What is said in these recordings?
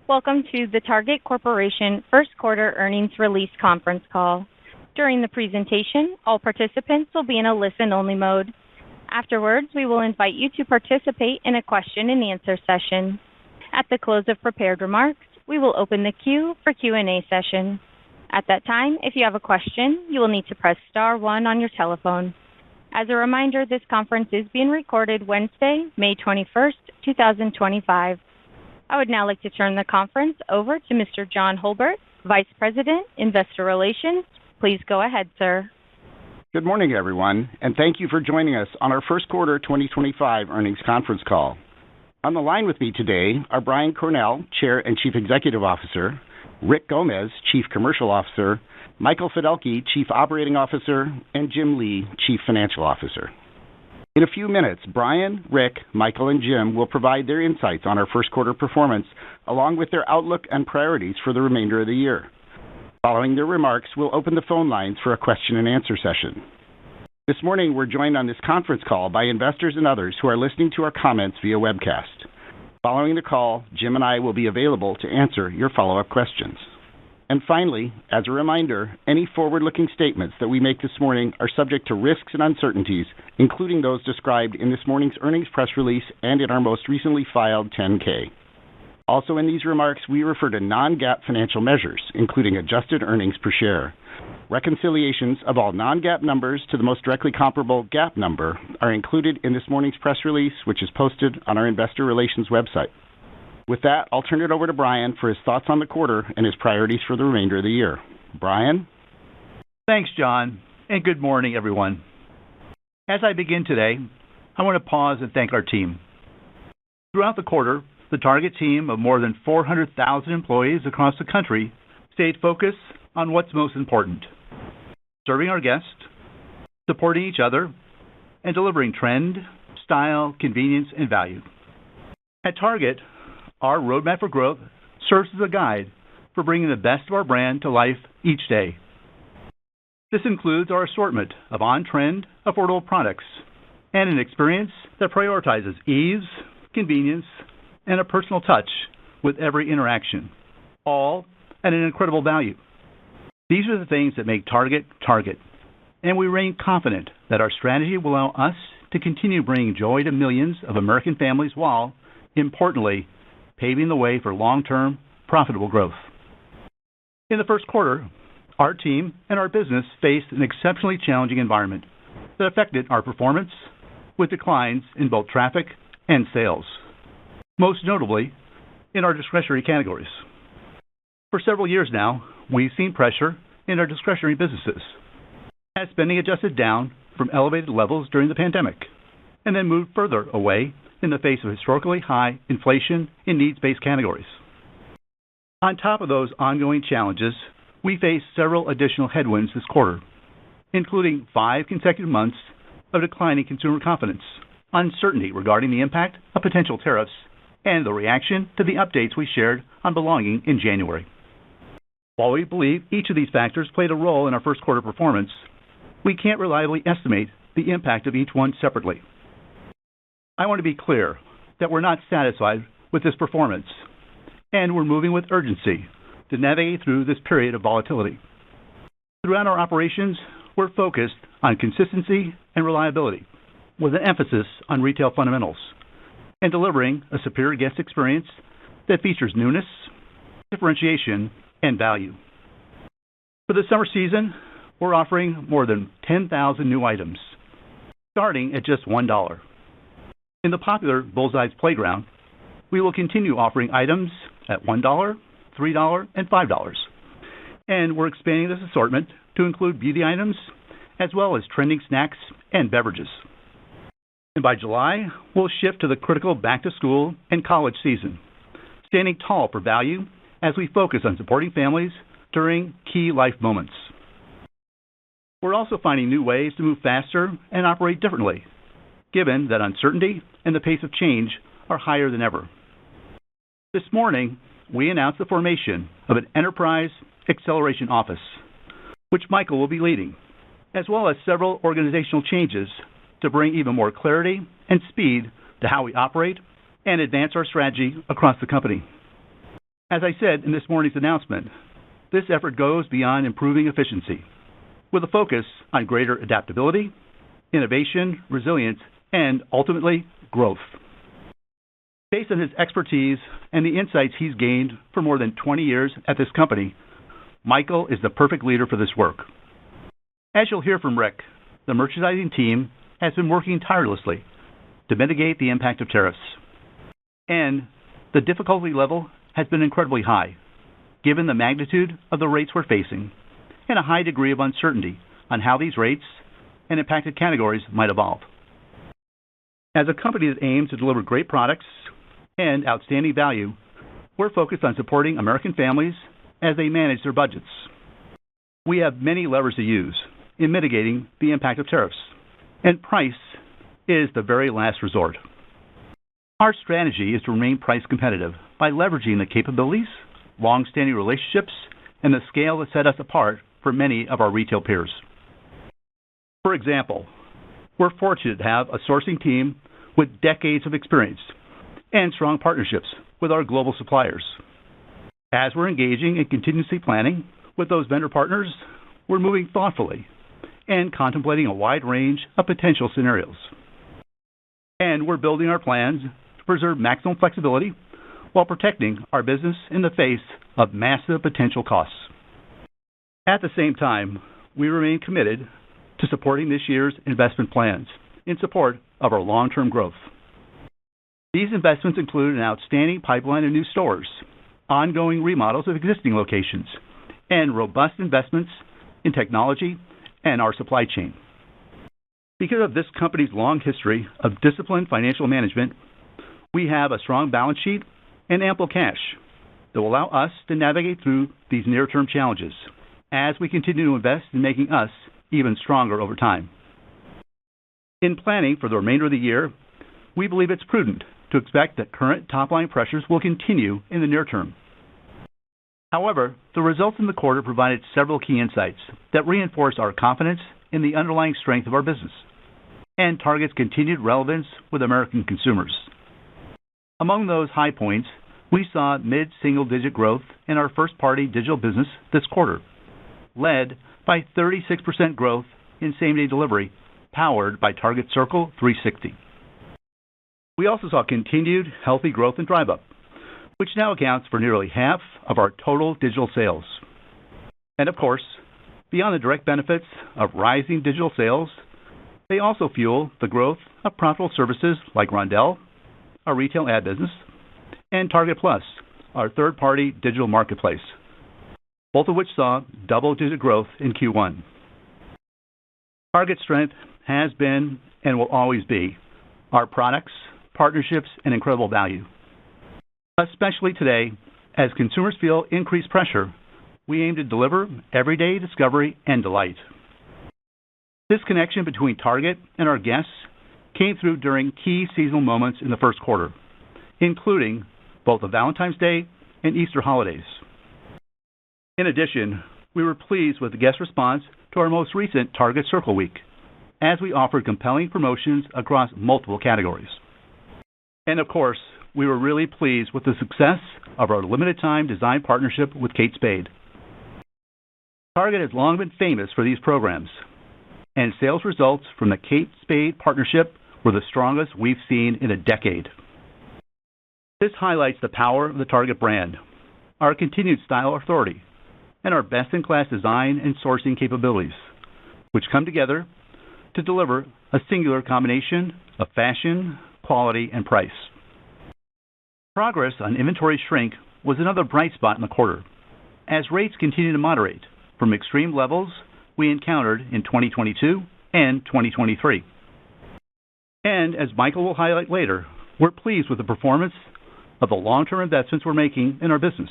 Welcome to the Target Corporation First Quarter Earnings Release Conference Call. During the presentation, all participants will be in a listen-only mode. Afterwards, we will invite you to participate in a question-and-answer session. At the close of prepared remarks, we will open the queue for Q&A session. At that time, if you have a question, you will need to press star 1 on your telephone. As a reminder, this conference is being recorded Wednesday, May 21st, 2025. I would now like to turn the conference over to Mr. John Hulbert, Vice President, Investor Relations. Please go ahead, sir. Good morning, everyone, and thank you for joining us on our First Quarter 2025 Earnings Conference Call. On the line with me today are Brian Cornell, Chair and Chief Executive Officer, Rick Gomez, Chief Commercial Officer, Michael Fidelki, Chief Operating Officer, and Jim Lee, Chief Financial Officer. In a few minutes, Brian, Rick, Michael, and Jim will provide their insights on our first quarter performance, along with their outlook and priorities for the remainder of the year. Following their remarks, we'll open the phone lines for a question-and-answer session. This morning, we're joined on this conference call by investors and others who are listening to our comments via webcast. Following the call, Jim and I will be available to answer your follow-up questions. And finally, as a reminder, any forward-looking statements that we make this morning are subject to risks and uncertainties, including those described in this morning's earnings press release and in our most recently filed 10-K. Also in these remarks, we refer to non-GAAP financial measures, including adjusted earnings per share. Reconciliations of all non-GAAP numbers to the most directly comparable GAAP number are included in this morning's press release, which is posted on our Investor Relations website. With that, I'll turn it over to Brian for his thoughts on the quarter and his priorities for the remainder of the year. Brian? Thanks, John, and good morning, everyone. As I begin today, I want to pause and thank our team. Throughout the quarter, the Target team of more than 400,000 employees across the country stayed focused on what's most important: serving our guests, supporting each other, and delivering trend, style, convenience, and value. At Target, our roadmap for growth serves as a guide for bringing the best of our brand to life each day. This includes our assortment of on-trend, affordable products and an experience that prioritizes ease, convenience, and a personal touch with every interaction, all at an incredible value. These are the things that make Target, Target, and we remain confident that our strategy will allow us to continue bringing joy to millions of American families while, importantly, paving the way for long-term, profitable growth. In the first quarter, our team and our business faced an exceptionally challenging environment that affected our performance with declines in both traffic and sales, most notably in our discretionary categories. For several years now, we've seen pressure in our discretionary businesses as spending adjusted down from elevated levels during the pandemic and then moved further away in the face of historically high inflation in needs-based categories. On top of those ongoing challenges, we faced several additional headwinds this quarter, including 5 consecutive months of declining consumer confidence, uncertainty regarding the impact of potential tariffs, and the reaction to the updates we shared on belonging in January. While we believe each of these factors played a role in our first quarter performance, we can't reliably estimate the impact of each one separately. I want to be clear that we're not satisfied with this performance, and we're moving with urgency to navigate through this period of volatility. Throughout our operations, we're focused on consistency and reliability, with an emphasis on retail fundamentals, and delivering a superior guest experience that features newness, differentiation, and value. For the summer season, we're offering more than 10,000 new items, starting at just $1. In the popular Bullseye's Playground, we will continue offering items at $1, $3, and $5. And we're expanding this assortment to include beauty items, as well as trending snacks and beverages. And by July, we'll shift to the critical back-to-school and college season, standing tall for value as we focus on supporting families during key life moments. We're also finding new ways to move faster and operate differently, given that uncertainty and the pace of change are higher than ever. This morning, we announced the formation of an Enterprise Acceleration Office, which Michael will be leading, as well as several organizational changes to bring even more clarity and speed to how we operate and advance our strategy across the company. As I said in this morning's announcement, this effort goes beyond improving efficiency, with a focus on greater adaptability, innovation, resilience, and ultimately, growth. Based on his expertise and the insights he's gained for more than 20 years at this company, Michael is the perfect leader for this work. As you'll hear from Rick, the merchandising team has been working tirelessly to mitigate the impact of tariffs. And the difficulty level has been incredibly high, given the magnitude of the rates we're facing and a high degree of uncertainty on how these rates and impacted categories might evolve. As a company that aims to deliver great products and outstanding value, we're focused on supporting American families as they manage their budgets. We have many levers to use in mitigating the impact of tariffs, and price is the very last resort. Our strategy is to remain price competitive by leveraging the capabilities, long-standing relationships, and the scale that set us apart from many of our retail peers. For example, we're fortunate to have a sourcing team with decades of experience and strong partnerships with our global suppliers. As we're engaging in contingency planning with those vendor partners, we're moving thoughtfully and contemplating a wide range of potential scenarios. And we're building our plans to preserve maximum flexibility while protecting our business in the face of massive potential costs. At the same time, we remain committed to supporting this year's investment plans in support of our long-term growth. These investments include an outstanding pipeline of new stores, ongoing remodels of existing locations, and robust investments in technology and our supply chain. Because of this company's long history of disciplined financial management, we have a strong balance sheet and ample cash that will allow us to navigate through these near-term challenges as we continue to invest in making us even stronger over time. In planning for the remainder of the year, we believe it's prudent to expect that current top-line pressures will continue in the near term. However, the results in the quarter provided several key insights that reinforce our confidence in the underlying strength of our business and Target's continued relevance with American consumers. Among those high points, we saw mid-single-digit growth in our first-party digital business this quarter, led by 36% growth in same-day delivery, powered by Target Circle 360. We also saw continued healthy growth in Drive Up, which now accounts for nearly half of our total digital sales. And of course, beyond the direct benefits of rising digital sales, they also fuel the growth of profitable services like Rondell, our retail ad business, and Target Plus, our third-party digital marketplace, both of which saw double-digit growth in Q1. Target's strength has been and will always be our products, partnerships, and incredible value. Especially today, as consumers feel increased pressure, we aim to deliver everyday discovery and delight. This connection between Target and our guests came through during key seasonal moments in the first quarter, including both the Valentine's Day and Easter holidays. In addition, we were pleased with the guest response to our most recent Target Circle Week, as we offered compelling promotions across multiple categories. And of course, we were really pleased with the success of our limited-time design partnership with Kate Spade. Target has long been famous for these programs, and sales results from the Kate Spade partnership were the strongest we've seen in a decade. This highlights the power of the Target brand, our continued style authority, and our best-in-class design and sourcing capabilities, which come together to deliver a singular combination of fashion, quality, and price. Progress on inventory shrink was another bright spot in the quarter, as rates continue to moderate from extreme levels we encountered in 2022 and 2023. And as Michael will highlight later, we're pleased with the performance of the long-term investments we're making in our business,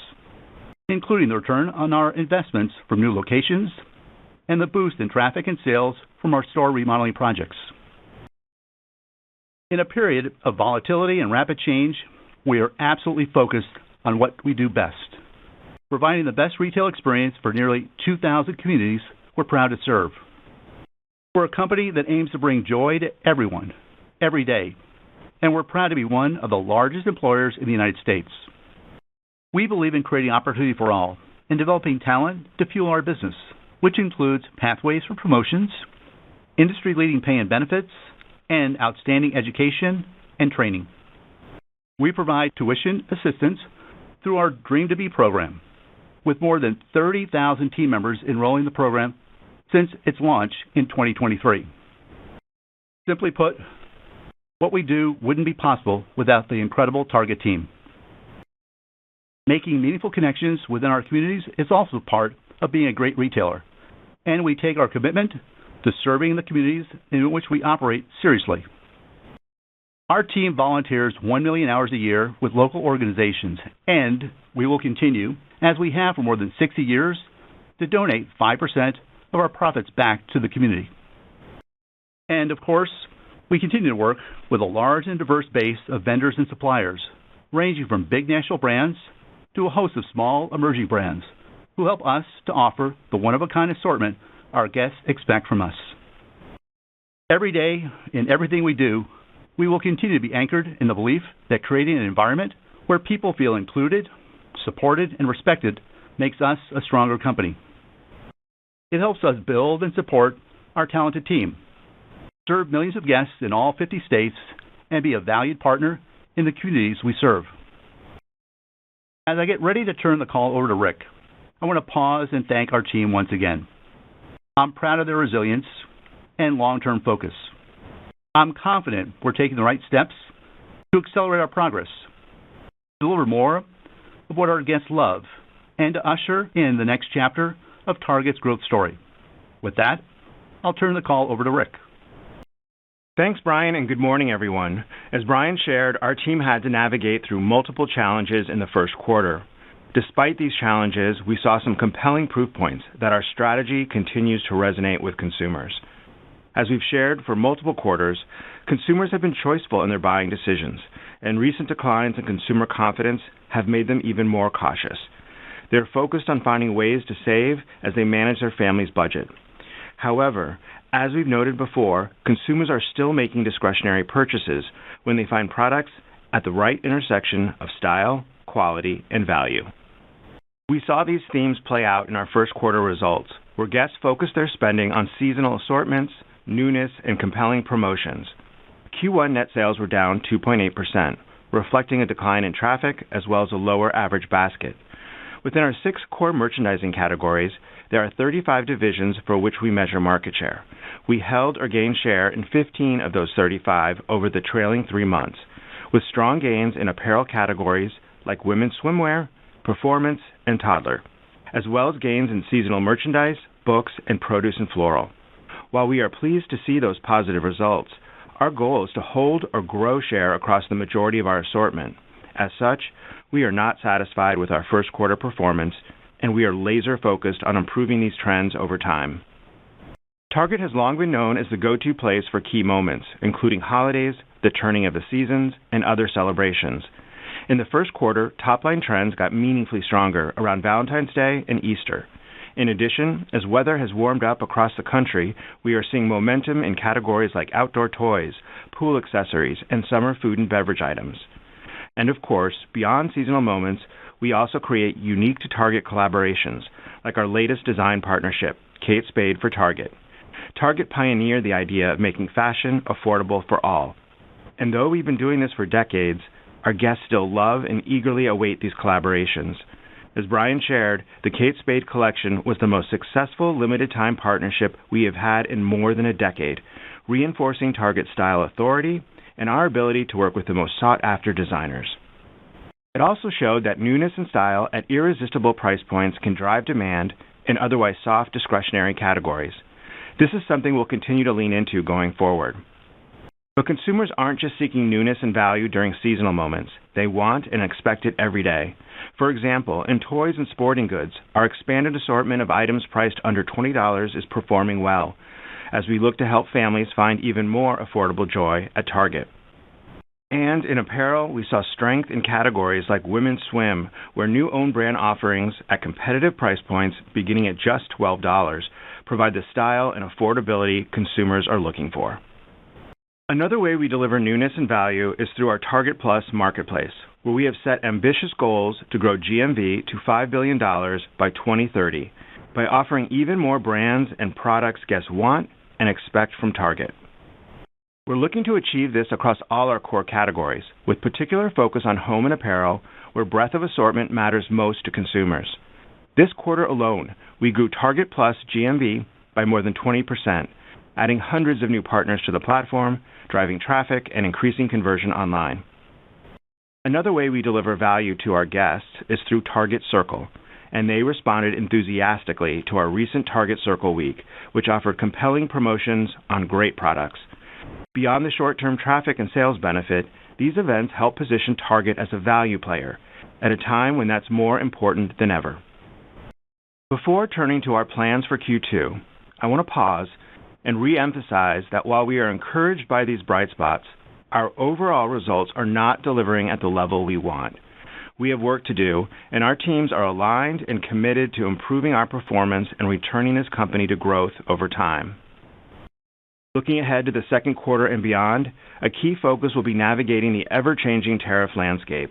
including the return on our investments from new locations and the boost in traffic and sales from our store remodeling projects. In a period of volatility and rapid change, we are absolutely focused on what we do best, providing the best retail experience for nearly 2,000 communities we're proud to serve. We're a company that aims to bring joy to everyone, every day, and we're proud to be one of the largest employers in the United States. We believe in creating opportunity for all and developing talent to fuel our business, which includes pathways for promotions, industry-leading pay and benefits, and outstanding education and training. We provide tuition assistance through our Dream to Be program, with more than 30,000 team members enrolling in the program since its launch in 2023. Simply put, what we do wouldn't be possible without the incredible Target team. Making meaningful connections within our communities is also part of being a great retailer, and we take our commitment to serving the communities in which we operate seriously. Our team volunteers 1 million hours a year with local organizations, and we will continue, as we have for more than 60 years, to donate 5% of our profits back to the community. And of course, we continue to work with a large and diverse base of vendors and suppliers, ranging from big national brands to a host of small emerging brands who help us to offer the one-of-a-kind assortment our guests expect from us. Every day, in everything we do, we will continue to be anchored in the belief that creating an environment where people feel included, supported, and respected makes us a stronger company. It helps us build and support our talented team, serve millions of guests in all 50 states, and be a valued partner in the communities we serve. As I get ready to turn the call over to Rick, I want to pause and thank our team once again. I'm proud of their resilience and long-term focus. I'm confident we're taking the right steps to accelerate our progress, deliver more of what our guests love, and to usher in the next chapter of Target's growth story. With that, I'll turn the call over to Rick. Thanks, Brian, and good morning, everyone. As Brian shared, our team had to navigate through multiple challenges in the first quarter. Despite these challenges, we saw some compelling proof points that our strategy continues to resonate with consumers. As we've shared for multiple quarters, consumers have been choiceful in their buying decisions, and recent declines in consumer confidence have made them even more cautious. They're focused on finding ways to save as they manage their family's budget. However, as we've noted before, consumers are still making discretionary purchases when they find products at the right intersection of style, quality, and value. We saw these themes play out in our first quarter results, where guests focused their spending on seasonal assortments, newness, and compelling promotions. Q1 net sales were down 2.8%, reflecting a decline in traffic as well as a lower average basket. Within our 6 core merchandising categories, there are 35 divisions for which we measure market share. We held or gained share in 15 of those 35 over the trailing 3 months, with strong gains in apparel categories like women's swimwear, performance, and toddler, as well as gains in seasonal merchandise, books, and produce and floral. While we are pleased to see those positive results, our goal is to hold or grow share across the majority of our assortment. As such, we are not satisfied with our first quarter performance, and we are laser focused on improving these trends over time. Target has long been known as the go-to place for key moments, including holidays, the turning of the seasons, and other celebrations. In the first quarter, top-line trends got meaningfully stronger around Valentine's Day and Easter. In addition, as weather has warmed up across the country, we are seeing momentum in categories like outdoor toys, pool accessories, and summer food and beverage items. And of course, beyond seasonal moments, we also create unique to Target collaborations, like our latest design partnership, Kate Spade for Target. Target pioneered the idea of making fashion affordable for all. And though we've been doing this for decades, our guests still love and eagerly await these collaborations. As Brian shared, the Kate Spade collection was the most successful limited-time partnership we have had in more than a decade, reinforcing Target's style authority and our ability to work with the most sought-after designers. It also showed that newness and style at irresistible price points can drive demand in otherwise soft discretionary categories. This is something we'll continue to lean into going forward. But consumers aren't just seeking newness and value during seasonal moments. They want and expect it every day. For example, in toys and sporting goods, our expanded assortment of items priced under $20 is performing well, as we look to help families find even more affordable joy at Target. And in apparel, we saw strength in categories like women's swim, where new own brand offerings at competitive price points beginning at just $12 provide the style and affordability consumers are looking for. Another way we deliver newness and value is through our Target Plus marketplace, where we have set ambitious goals to grow GMV to $5 billion by 2030 by offering even more brands and products guests want and expect from Target. We're looking to achieve this across all our core categories, with particular focus on home and apparel, where breadth of assortment matters most to consumers. This quarter alone, we grew Target Plus GMV by more than 20%, adding hundreds of new partners to the platform, driving traffic, and increasing conversion online. Another way we deliver value to our guests is through Target Circle, and they responded enthusiastically to our recent Target Circle Week, which offered compelling promotions on great products. Beyond the short-term traffic and sales benefit, these events help position Target as a value player at a time when that's more important than ever. Before turning to our plans for Q2, I want to pause and re-emphasize that while we are encouraged by these bright spots, our overall results are not delivering at the level we want. We have work to do, and our teams are aligned and committed to improving our performance and returning this company to growth over time. Looking ahead to the second quarter and beyond, a key focus will be navigating the ever-changing tariff landscape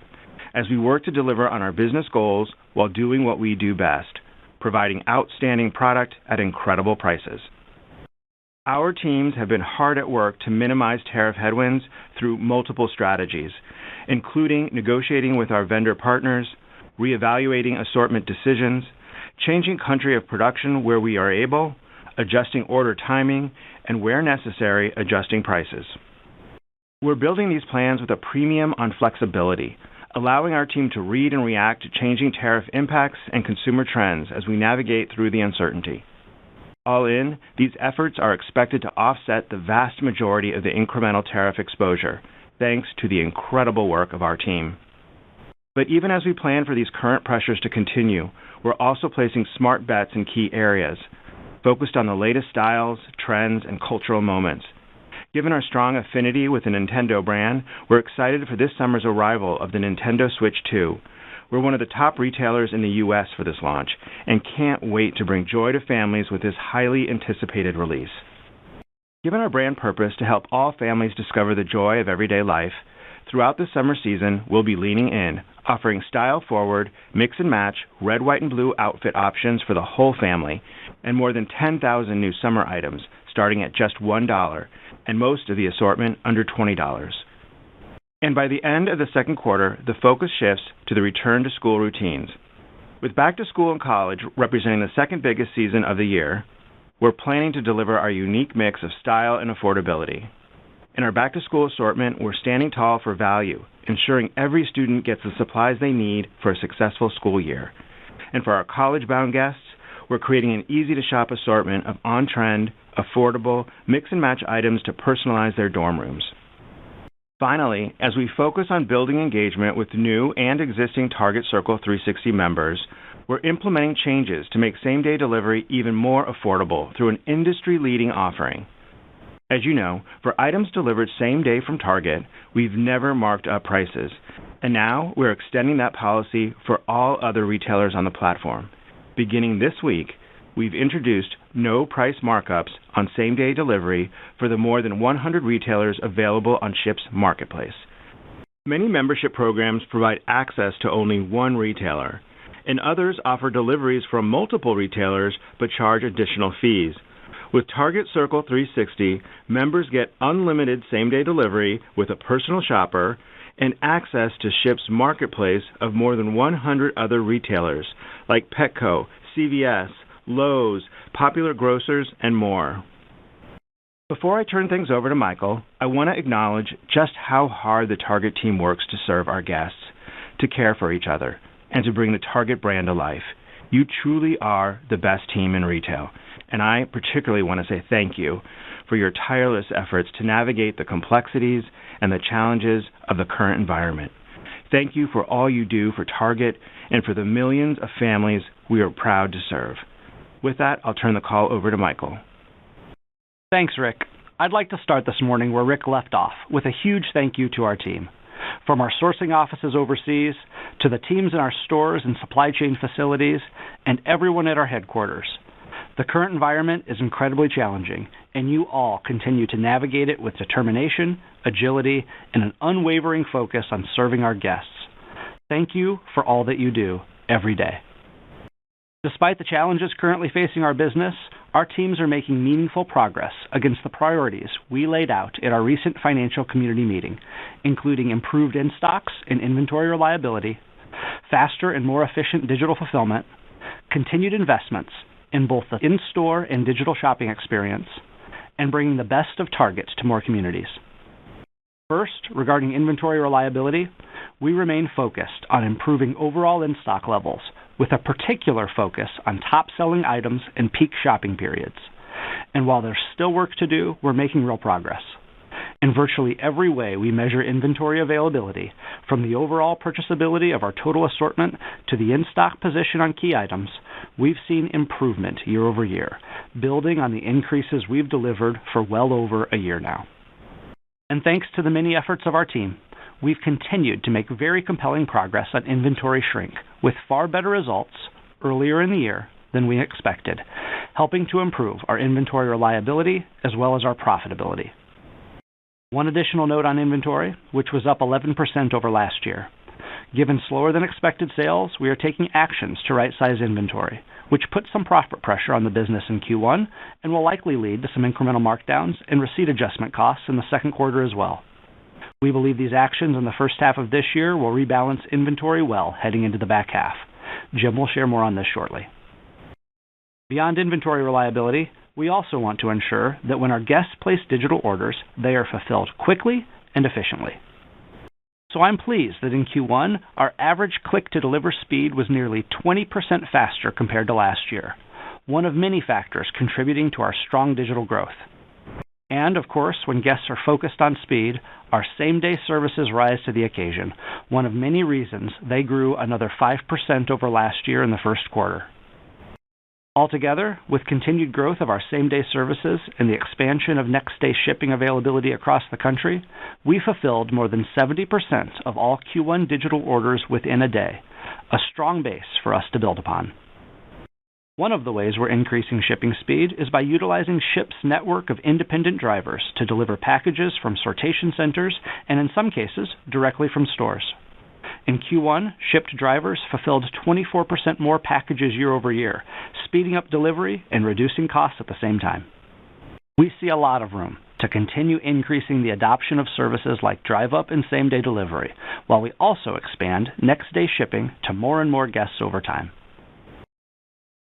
as we work to deliver on our business goals while doing what we do best, providing outstanding product at incredible prices. Our teams have been hard at work to minimize tariff headwinds through multiple strategies, including negotiating with our vendor partners, reevaluating assortment decisions, changing country of production where we are able, adjusting order timing, and where necessary, adjusting prices. We're building these plans with a premium on flexibility, allowing our team to read and react to changing tariff impacts and consumer trends as we navigate through the uncertainty. All in, these efforts are expected to offset the vast majority of the incremental tariff exposure, thanks to the incredible work of our team. But even as we plan for these current pressures to continue, we're also placing smart bets in key areas, focused on the latest styles, trends, and cultural moments. Given our strong affinity with the Nintendo brand, we're excited for this summer's arrival of the Nintendo Switch 2. We're one of the top retailers in the U.S. for this launch and can't wait to bring joy to families with this highly anticipated release. Given our brand purpose to help all families discover the joy of everyday life, throughout the summer season, we'll be leaning in, offering style-forward, mix-and-match, red, white, and blue outfit options for the whole family, and more than 10,000 new summer items starting at just $1, and most of the assortment under $20. And by the end of the second quarter, the focus shifts to the return-to-school routines. With back-to-school and college representing the second biggest season of the year, we're planning to deliver our unique mix of style and affordability. In our back-to-school assortment, we're standing tall for value, ensuring every student gets the supplies they need for a successful school year. And for our college-bound guests, we're creating an easy-to-shop assortment of on-trend, affordable, mix-and-match items to personalize their dorm rooms. Finally, as we focus on building engagement with new and existing Target Circle 360 members, we're implementing changes to make same-day delivery even more affordable through an industry-leading offering. As you know, for items delivered same day from Target, we've never marked up prices, and now we're extending that policy for all other retailers on the platform. Beginning this week, we've introduced no price markups on same-day delivery for the more than 100 retailers available on Shipp's marketplace. Many membership programs provide access to only one retailer, and others offer deliveries from multiple retailers but charge additional fees. With Target Circle 360, members get unlimited same-day delivery with a personal shopper and access to Shipp's marketplace of more than 100 other retailers like Petco, CVS, Lowe's, Popular Grocers, and more. Before I turn things over to Michael, I want to acknowledge just how hard the Target team works to serve our guests, to care for each other, and to bring the Target brand to life. You truly are the best team in retail, and I particularly want to say thank you for your tireless efforts to navigate the complexities and the challenges of the current environment. Thank you for all you do for Target and for the millions of families we are proud to serve. With that, I'll turn the call over to Michael. Thanks, Rick. I'd like to start this morning where Rick left off, with a huge thank you to our team. From our sourcing offices overseas, to the teams in our stores and supply chain facilities, and everyone at our headquarters. The current environment is incredibly challenging, and you all continue to navigate it with determination, agility, and an unwavering focus on serving our guests. Thank you for all that you do every day. Despite the challenges currently facing our business, our teams are making meaningful progress against the priorities we laid out at our recent financial community meeting, including improved in-stocks and inventory reliability, faster and more efficient digital fulfillment, continued investments in both the in-store and digital shopping experience, and bringing the best of Target to more communities. First, regarding inventory reliability, we remain focused on improving overall in-stock levels, with a particular focus on top-selling items and peak shopping periods. And while there's still work to do, we're making real progress. In virtually every way we measure inventory availability, from the overall purchasability of our total assortment to the in-stock position on key items, we've seen improvement year over year, building on the increases we've delivered for well over a year now. And thanks to the many efforts of our team, we've continued to make very compelling progress on inventory shrink, with far better results earlier in the year than we expected, helping to improve our inventory reliability as well as our profitability. One additional note on inventory, which was up 11% over last year. Given slower than expected sales, we are taking actions to right-size inventory, which puts some profit pressure on the business in Q1 and will likely lead to some incremental markdowns and receipt adjustment costs in the second quarter as well. We believe these actions in the first half of this year will rebalance inventory well heading into the back half. Jim will share more on this shortly. Beyond inventory reliability, we also want to ensure that when our guests place digital orders, they are fulfilled quickly and efficiently. So I'm pleased that in Q1, our average click-to-deliver speed was nearly 20% faster compared to last year, one of many factors contributing to our strong digital growth. And, of course, when guests are focused on speed, our same-day services rise to the occasion, one of many reasons they grew another 5% over last year in the first quarter. Altogether, with continued growth of our same-day services and the expansion of next-day shipping availability across the country, we fulfilled more than 70% of all Q1 digital orders within a day, a strong base for us to build upon. One of the ways we're increasing shipping speed is by utilizing Ship's network of independent drivers to deliver packages from sortation centers and, in some cases, directly from stores. In Q1, Shipped drivers fulfilled 24% more packages year over year, speeding up delivery and reducing costs at the same time. We see a lot of room to continue increasing the adoption of services like drive-up and same-day delivery, while we also expand next-day shipping to more and more guests over time.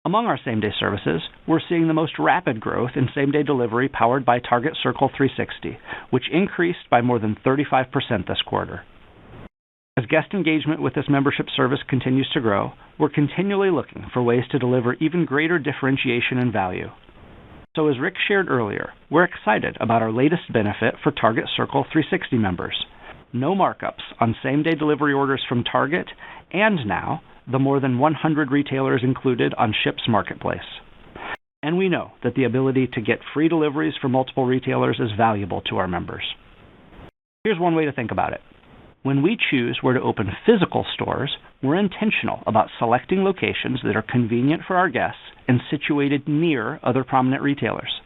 Among our same-day services, we're seeing the most rapid growth in same-day delivery powered by Target Circle 360, which increased by more than 35% this quarter. As guest engagement with this membership service continues to grow, we're continually looking for ways to deliver even greater differentiation and value. So as Rick shared earlier, we're excited about our latest benefit for Target Circle 360 members. No markups on same-day delivery orders from Target, and now the more than 100 retailers included on Ship's marketplace. And we know that the ability to get free deliveries from multiple retailers is valuable to our members. Here's one way to think about it. When we choose where to open physical stores, we're intentional about selecting locations that are convenient for our guests and situated near other prominent retailers.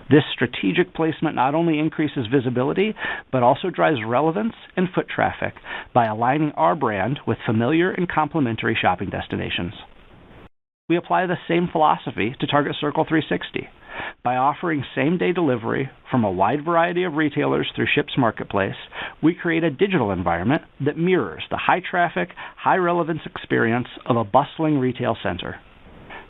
This strategic placement not only increases visibility, but also drives relevance and foot traffic by aligning our brand with familiar and complementary shopping destinations. We apply the same philosophy to Target Circle 360. By offering same-day delivery from a wide variety of retailers through Ship's marketplace, we create a digital environment that mirrors the high-traffic, high-relevance experience of a bustling retail center.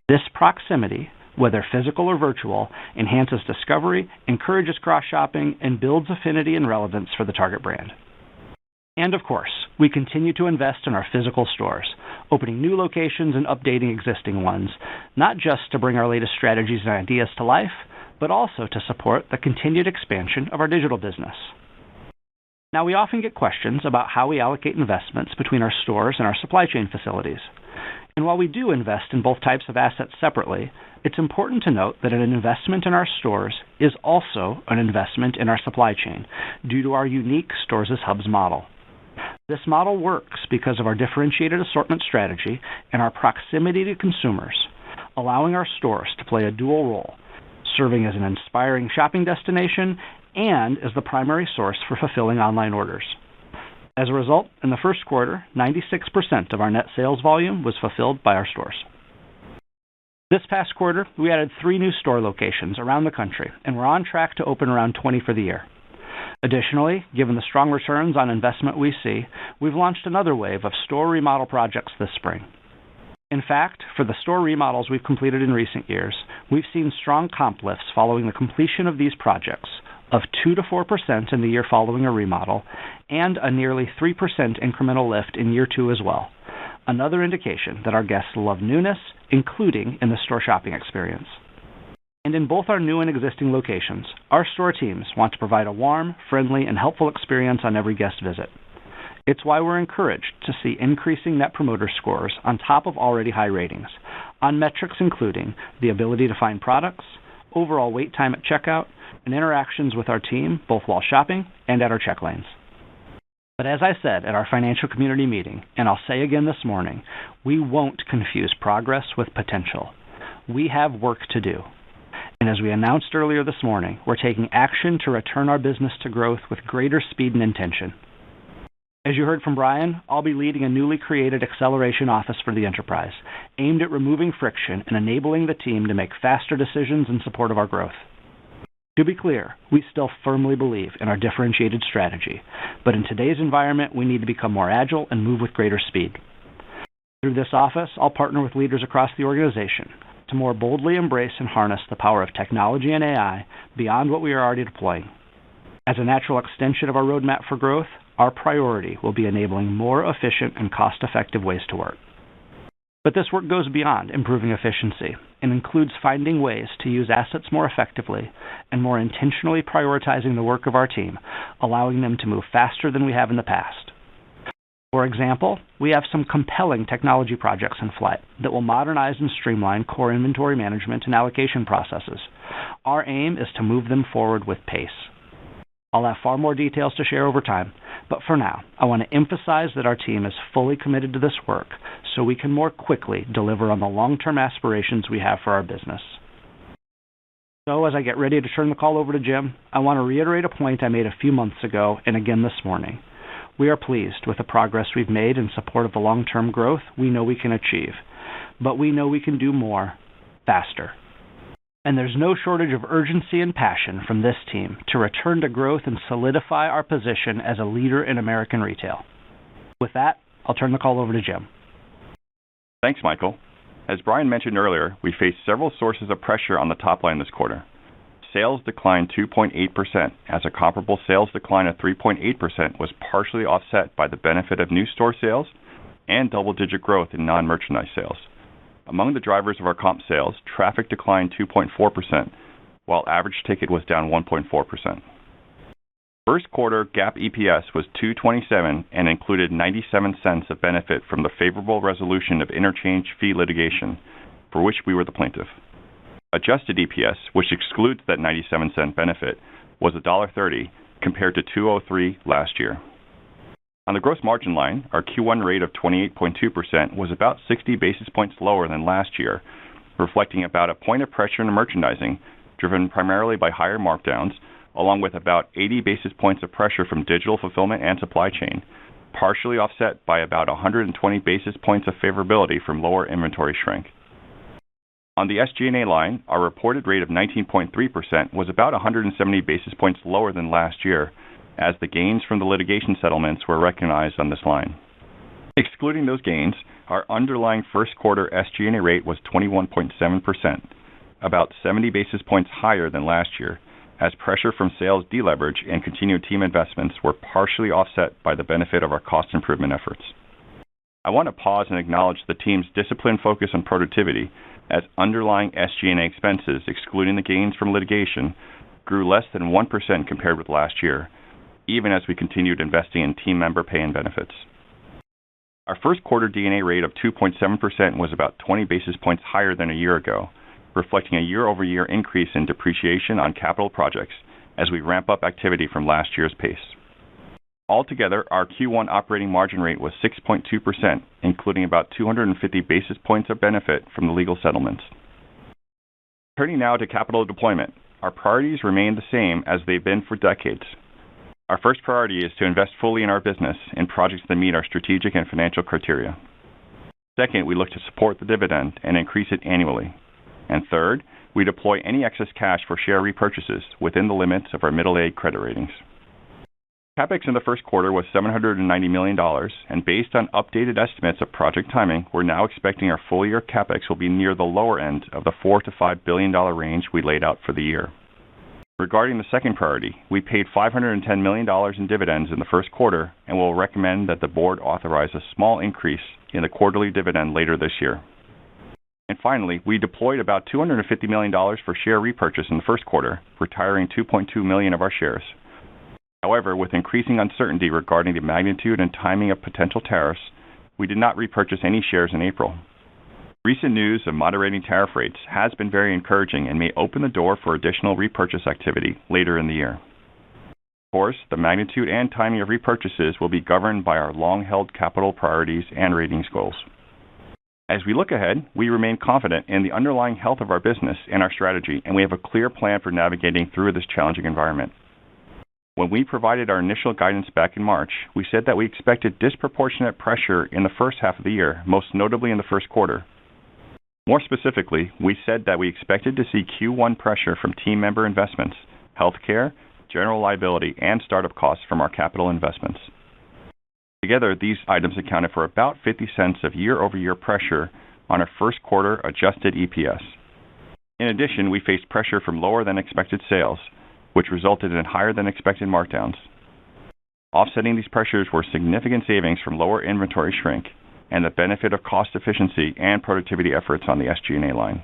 This proximity, whether physical or virtual, enhances discovery, encourages cross-shopping, and builds affinity and relevance for the Target brand. And of course, we continue to invest in our physical stores, opening new locations and updating existing ones, not just to bring our latest strategies and ideas to life, but also to support the continued expansion of our digital business. Now, we often get questions about how we allocate investments between our stores and our supply chain facilities. And while we do invest in both types of assets separately, it's important to note that an investment in our stores is also an investment in our supply chain due to our unique stores as hubs model. This model works because of our differentiated assortment strategy and our proximity to consumers, allowing our stores to play a dual role, serving as an inspiring shopping destination and as the primary source for fulfilling online orders. As a result, in the first quarter, 96% of our net sales volume was fulfilled by our stores. This past quarter, we added 3 new store locations around the country, and we're on track to open around 20 for the year. Additionally, given the strong returns on investment we see, we've launched another wave of store remodel projects this spring. In fact, for the store remodels we've completed in recent years, we've seen strong comp lifts following the completion of these projects of 2 to 4% in the year following a remodel, and a nearly 3% incremental lift in year 2 as well. Another indication that our guests love newness, including in the store shopping experience. And in both our new and existing locations, our store teams want to provide a warm, friendly, and helpful experience on every guest visit. It's why we're encouraged to see increasing Net Promoter Scores on top of already high ratings, on metrics including the ability to find products, overall wait time at checkout, and interactions with our team both while shopping and at our check lanes. But as I said at our financial community meeting, and I'll say again this morning, we won't confuse progress with potential. We have work to do. And as we announced earlier this morning, we're taking action to return our business to growth with greater speed and intention. As you heard from Brian, I'll be leading a newly created acceleration office for the enterprise, aimed at removing friction and enabling the team to make faster decisions in support of our growth. To be clear, we still firmly believe in our differentiated strategy, but in today's environment, we need to become more agile and move with greater speed. Through this office, I'll partner with leaders across the organization to more boldly embrace and harness the power of technology and AI beyond what we are already deploying. As a natural extension of our roadmap for growth, our priority will be enabling more efficient and cost-effective ways to work. But this work goes beyond improving efficiency and includes finding ways to use assets more effectively and more intentionally prioritizing the work of our team, allowing them to move faster than we have in the past. For example, we have some compelling technology projects in flight that will modernize and streamline core inventory management and allocation processes. Our aim is to move them forward with pace. I'll have far more details to share over time, but for now, I want to emphasize that our team is fully committed to this work so we can more quickly deliver on the long-term aspirations we have for our business. So as I get ready to turn the call over to Jim, I want to reiterate a point I made a few months ago and again this morning. We are pleased with the progress we've made in support of the long-term growth we know we can achieve, but we know we can do more, faster. And there's no shortage of urgency and passion from this team to return to growth and solidify our position as a leader in American retail. With that, I'll turn the call over to Jim. Thanks, Michael. As Brian mentioned earlier, we faced several sources of pressure on the top line this quarter. Sales declined 2.8%, as a comparable sales decline of 3.8% was partially offset by the benefit of new store sales and double-digit growth in non-merchandise sales. Among the drivers of our comp sales, traffic declined 2.4%, while average ticket was down 1.4%. First quarter GAAP EPS was $2.27 and included 97 cents of benefit from the favorable resolution of interchange fee litigation, for which we were the plaintiff. Adjusted EPS, which excludes that 97-cent benefit, was $1.30 compared to $2.03 last year. On the gross margin line, our Q1 rate of 28.2% was about 60 basis points lower than last year, reflecting about a point of pressure in merchandising, driven primarily by higher markdowns, along with about 80 basis points of pressure from digital fulfillment and supply chain, partially offset by about 120 basis points of favorability from lower inventory shrink. On the SG&A line, our reported rate of 19.3% was about 170 basis points lower than last year, as the gains from the litigation settlements were recognized on this line. Excluding those gains, our underlying first quarter SG&A rate was 21.7%, about 70 basis points higher than last year, as pressure from sales deleverage and continued team investments were partially offset by the benefit of our cost improvement efforts. I want to pause and acknowledge the team's disciplined focus on productivity, as underlying SG&A expenses, excluding the gains from litigation, grew less than 1% compared with last year, even as we continued investing in team member pay and benefits. Our first quarter D&A rate of 2.7% was about 20 basis points higher than a year ago, reflecting a year-over-year increase in depreciation on capital projects as we ramp up activity from last year's pace. Altogether, our Q1 operating margin rate was 6.2%, including about 250 basis points of benefit from the legal settlements. Turning now to capital deployment, our priorities remain the same as they've been for decades. Our first priority is to invest fully in our business in projects that meet our strategic and financial criteria. Second, we look to support the dividend and increase it annually. And third, we deploy any excess cash for share repurchases within the limits of our middle-A credit ratings. CapEx in the first quarter was $790 million, and based on updated estimates of project timing, we're now expecting our full-year CapEx will be near the lower end of the $4 to $5 billion range we laid out for the year. Regarding the second priority, we paid $510 million in dividends in the first quarter and will recommend that the board authorize a small increase in the quarterly dividend later this year. And finally, we deployed about $250 million for share repurchase in the first quarter, retiring 2.2 million of our shares. However, with increasing uncertainty regarding the magnitude and timing of potential tariffs, we did not repurchase any shares in April. Recent news of moderating tariff rates has been very encouraging and may open the door for additional repurchase activity later in the year. Of course, the magnitude and timing of repurchases will be governed by our long-held capital priorities and ratings goals. As we look ahead, we remain confident in the underlying health of our business and our strategy, and we have a clear plan for navigating through this challenging environment. When we provided our initial guidance back in March, we said that we expected disproportionate pressure in the first half of the year, most notably in the first quarter. More specifically, we said that we expected to see Q1 pressure from team member investments, healthcare, general liability, and startup costs from our capital investments. Together, these items accounted for about 50 cents of year-over-year pressure on our first quarter adjusted EPS. In addition, we faced pressure from lower than expected sales, which resulted in higher than expected markdowns. Offsetting these pressures were significant savings from lower inventory shrink and the benefit of cost efficiency and productivity efforts on the SG&A line.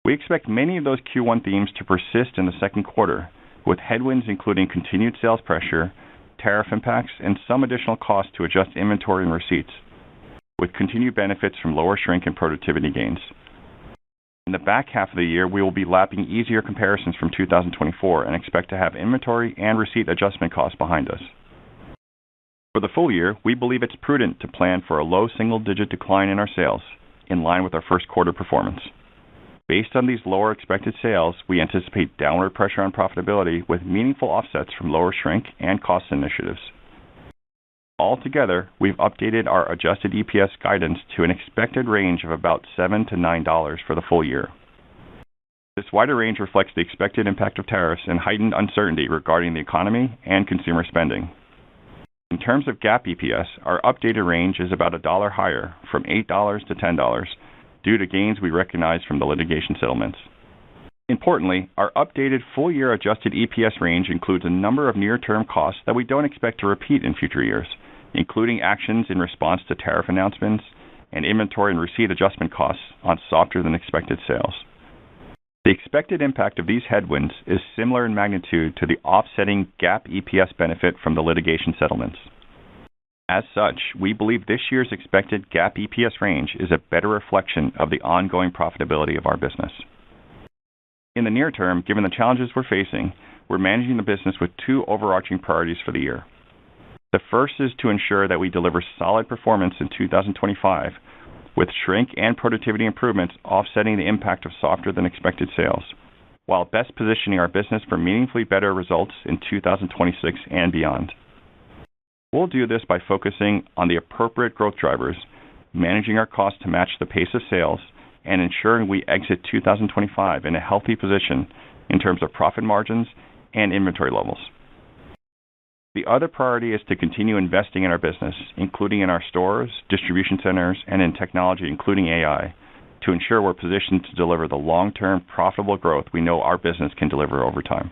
We expect many of those Q1 themes to persist in the second quarter, with headwinds including continued sales pressure, tariff impacts, and some additional costs to adjust inventory and receipts, with continued benefits from lower shrink and productivity gains. In the back half of the year, we will be lapping easier comparisons from 2024 and expect to have inventory and receipt adjustment costs behind us. For the full year, we believe it's prudent to plan for a low single-digit decline in our sales, in line with our first quarter performance. Based on these lower expected sales, we anticipate downward pressure on profitability with meaningful offsets from lower shrink and cost initiatives. Altogether, we've updated our adjusted EPS guidance to an expected range of about $7 to $9 for the full year. This wider range reflects the expected impact of tariffs and heightened uncertainty regarding the economy and consumer spending. In terms of GAAP EPS, our updated range is about $1 higher, from $8 to $10, due to gains we recognize from the litigation settlements. Importantly, our updated full-year adjusted EPS range includes a number of near-term costs that we don't expect to repeat in future years, including actions in response to tariff announcements and inventory and receipt adjustment costs on softer-than-expected sales. The expected impact of these headwinds is similar in magnitude to the offsetting GAAP EPS benefit from the litigation settlements. As such, we believe this year's expected GAAP EPS range is a better reflection of the ongoing profitability of our business. In the near term, given the challenges we're facing, we're managing the business with two overarching priorities for the year. The first is to ensure that we deliver solid performance in 2025, with shrink and productivity improvements offsetting the impact of softer-than-expected sales, while best positioning our business for meaningfully better results in 2026 and beyond. We'll do this by focusing on the appropriate growth drivers, managing our costs to match the pace of sales, and ensuring we exit 2025 in a healthy position in terms of profit margins and inventory levels. The other priority is to continue investing in our business, including in our stores, distribution centers, and in technology, including AI, to ensure we're positioned to deliver the long-term profitable growth we know our business can deliver over time.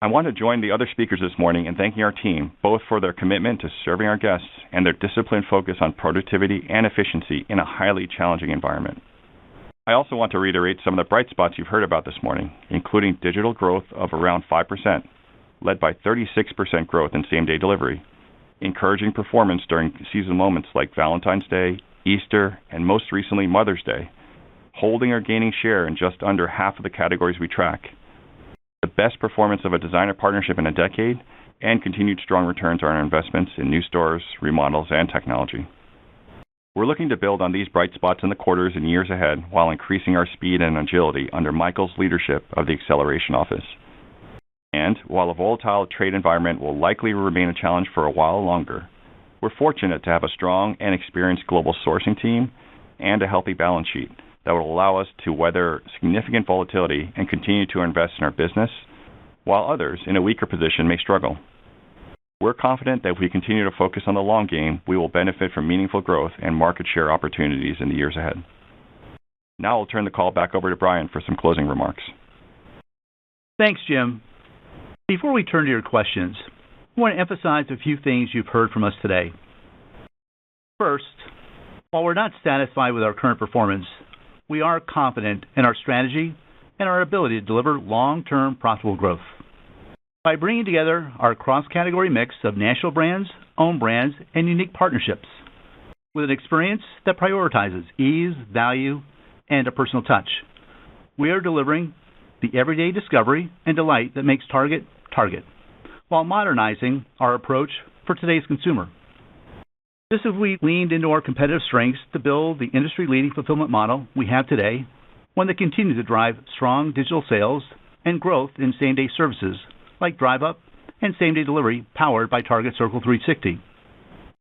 I want to join the other speakers this morning in thanking our team, both for their commitment to serving our guests and their disciplined focus on productivity and efficiency in a highly challenging environment. I also want to reiterate some of the bright spots you've heard about this morning, including digital growth of around 5%, led by 36% growth in same-day delivery, encouraging performance during seasonal moments like Valentine's Day, Easter, and most recently Mother's Day, holding or gaining share in just under half of the categories we track, the best performance of a designer partnership in a decade, and continued strong returns on our investments in new stores, remodels, and technology. We're looking to build on these bright spots in the quarters and years ahead while increasing our speed and agility under Michael's leadership of the Acceleration Office. And while a volatile trade environment will likely remain a challenge for a while longer, we're fortunate to have a strong and experienced global sourcing team and a healthy balance sheet that will allow us to weather significant volatility and continue to invest in our business, while others in a weaker position may struggle. We're confident that if we continue to focus on the long game, we will benefit from meaningful growth and market share opportunities in the years ahead. Now I'll turn the call back over to Brian for some closing remarks. Thanks, Jim. Before we turn to your questions, I want to emphasize a few things you've heard from us today. First, while we're not satisfied with our current performance, we are confident in our strategy and our ability to deliver long-term profitable growth. By bringing together our cross-category mix of national brands, own brands, and unique partnerships, with an experience that prioritizes ease, value, and a personal touch, we are delivering the everyday discovery and delight that makes Target, Target, while modernizing our approach for today's consumer. Just as we leaned into our competitive strengths to build the industry-leading fulfillment model we have today, one that continues to drive strong digital sales and growth in same-day services like Drive Up and same-day delivery powered by Target Circle 360.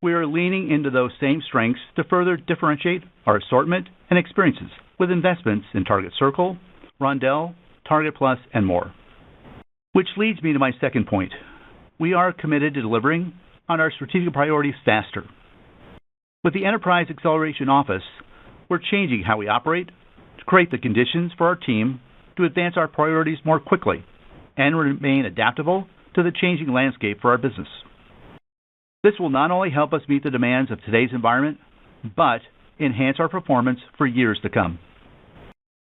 We are leaning into those same strengths to further differentiate our assortment and experiences with investments in Target Circle, Rondell, Target Plus, and more. Which leads me to my second point. We are committed to delivering on our strategic priorities faster. With the Enterprise Acceleration Office, we're changing how we operate to create the conditions for our team to advance our priorities more quickly and remain adaptable to the changing landscape for our business. This will not only help us meet the demands of today's environment, but enhance our performance for years to come.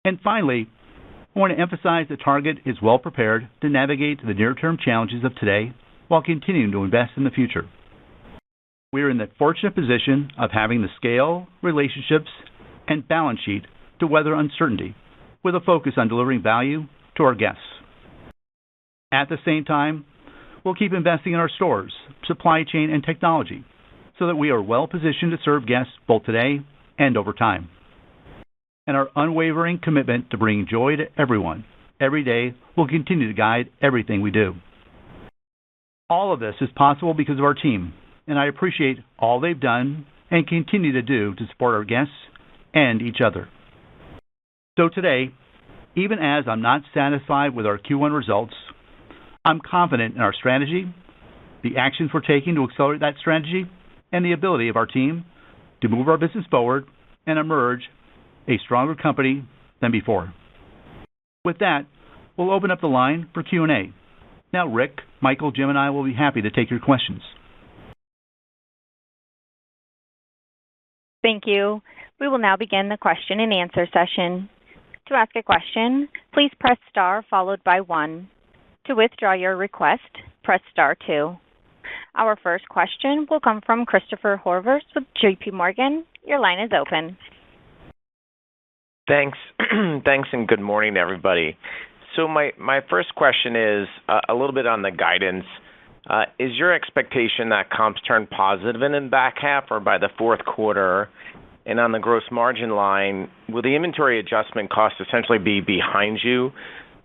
And finally, I want to emphasize that Target is well prepared to navigate the near-term challenges of today while continuing to invest in the future. We are in the fortunate position of having the scale, relationships, and balance sheet to weather uncertainty with a focus on delivering value to our guests. At the same time, we'll keep investing in our stores, supply chain, and technology so that we are well positioned to serve guests both today and over time. And our unwavering commitment to bringing joy to everyone every day will continue to guide everything we do. All of this is possible because of our team, and I appreciate all they've done and continue to do to support our guests and each other. So today, even as I'm not satisfied with our Q1 results, I'm confident in our strategy, the actions we're taking to accelerate that strategy, and the ability of our team to move our business forward and emerge a stronger company than before. With that, we'll open up the line for Q&A. Now, Rick, Michael, Jim, and I will be happy to take your questions. Thank you. We will now begin the question and answer session. To ask a question, please press star followed by 1. To withdraw your request, press star 2. Our first question will come from Christopher Horvers with JP Morgan. Your line is open. Thanks. Thanks, and good morning to everybody. So my first question is a little bit on the guidance. Is your expectation that comps turn positive in the back half or by the fourth quarter? And on the gross margin line, will the inventory adjustment cost essentially be behind you,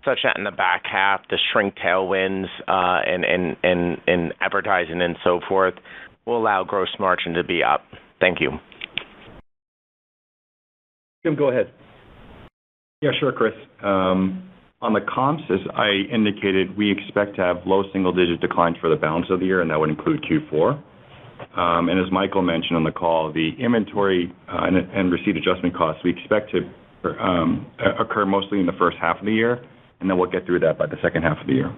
such that in the back half, the shrink tailwinds and advertising and so forth will allow gross margin to be up? Thank you. Jim, go ahead. Yeah, sure, Chris. On the comps, as I indicated, we expect to have low single-digit declines for the balance of the year, and that would include Q4. And as Michael mentioned on the call, the inventory and receipt adjustment costs we expect to occur mostly in the first half of the year, and then we'll get through that by the second half of the year.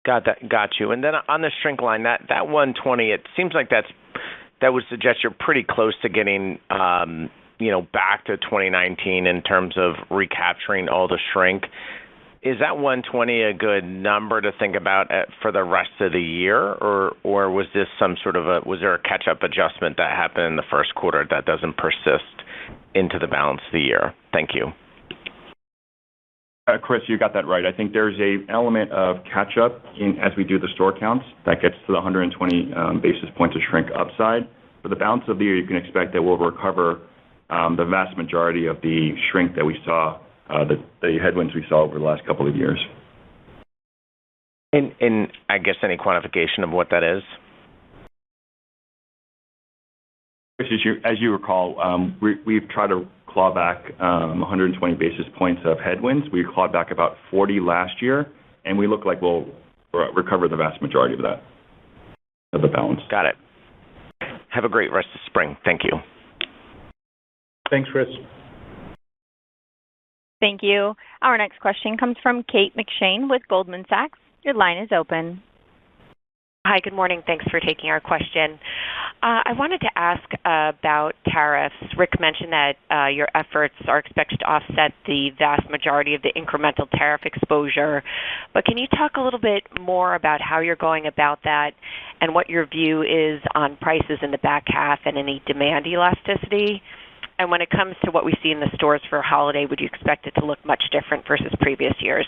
Got you. And then on the shrink line, that 120, it seems like that would suggest you're pretty close to getting back to 2019 in terms of recapturing all the shrink. Is that 120 a good number to think about for the rest of the year, or was this was there a catch-up adjustment that happened in the first quarter that doesn't persist into the balance of the year? Thank you. Chris, you got that right. I think there's an element of catch-up as we do the store counts that gets to the 120 basis points of shrink upside. For the balance of the year, you can expect that we'll recover the vast majority of the shrink that we saw, the headwinds we saw over the last couple of years. And I guess any quantification of what that is? As you recall, we've tried to claw back 120 basis points of headwinds. We clawed back about 40 last year, and we look like we'll recover the vast majority of that, of the balance. Got it. Have a great rest of spring. Thank you. Thanks, Chris. Thank you. Our next question comes from Kate McShane with Goldman Sachs. Your line is open. Hi, good morning. Thanks for taking our question. I wanted to ask about tariffs. Rick mentioned that your efforts are expected to offset the vast majority of the incremental tariff exposure. But can you talk a little bit more about how you're going about that and what your view is on prices in the back half and any demand elasticity? And when it comes to what we see in the stores for holiday, would you expect it to look much different versus previous years?